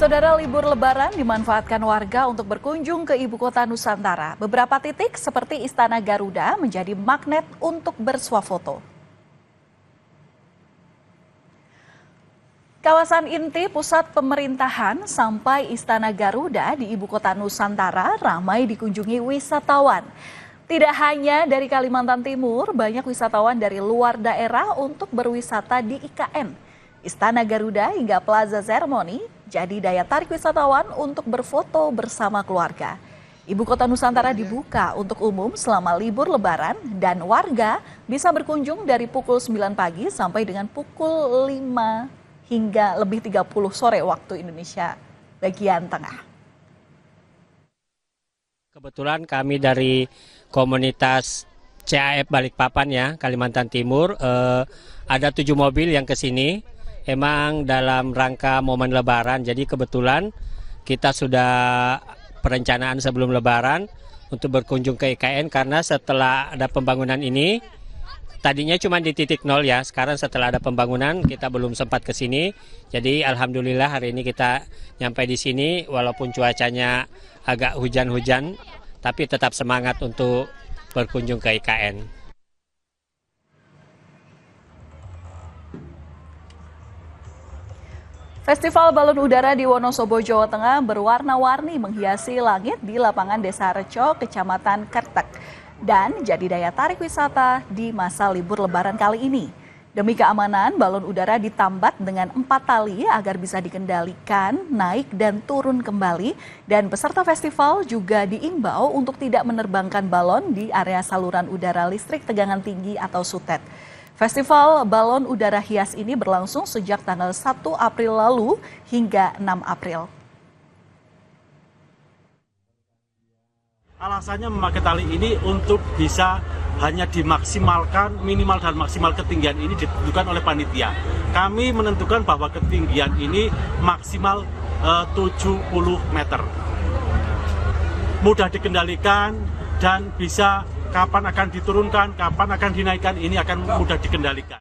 Saudara, libur Lebaran dimanfaatkan warga untuk berkunjung ke ibu kota Nusantara. Beberapa titik seperti Istana Garuda menjadi magnet untuk bersuah foto. Kawasan inti pusat pemerintahan sampai Istana Garuda di ibu kota Nusantara ramai dikunjungi wisatawan. Tidak hanya dari Kalimantan Timur, banyak wisatawan dari luar daerah untuk berwisata di IKN. Istana Garuda hingga Plaza Sermoni jadi daya tarik wisatawan untuk berfoto bersama keluarga. Ibu kota Nusantara dibuka untuk umum selama libur Lebaran dan warga bisa berkunjung dari pukul 9 pagi sampai dengan pukul 5 hingga lebih 30 sore waktu Indonesia bagian tengah. Kebetulan kami dari komunitas CAF Balikpapan ya, Kalimantan Timur, ada 7 mobil yang ke sini. Emang dalam rangka momen Lebaran, jadi kebetulan kita sudah perencanaan sebelum Lebaran untuk berkunjung ke IKN karena setelah ada pembangunan ini, tadinya cuma di titik nol ya, sekarang setelah ada pembangunan kita belum sempat ke sini. Jadi alhamdulillah hari ini kita nyampe di sini walaupun cuacanya agak hujan-hujan, tapi tetap semangat untuk berkunjung ke IKN. Festival Balon Udara di Wonosobo, Jawa Tengah berwarna-warni menghiasi langit di lapangan Desa Reco, Kecamatan Kertek, dan jadi daya tarik wisata di masa libur Lebaran kali ini. Demi keamanan, balon udara ditambat dengan 4 tali agar bisa dikendalikan, naik dan turun kembali, dan peserta festival juga diimbau untuk tidak menerbangkan balon di area saluran udara listrik tegangan tinggi atau SUTET. Festival Balon Udara Hias ini berlangsung sejak tanggal 1 April lalu hingga 6 April. Alasannya memakai tali ini untuk bisa hanya dimaksimalkan minimal dan maksimal ketinggian ini ditentukan oleh panitia. Kami menentukan bahwa ketinggian ini maksimal 70 meter. Mudah dikendalikan dan bisa kapan akan diturunkan, kapan akan dinaikkan, ini akan mudah dikendalikan.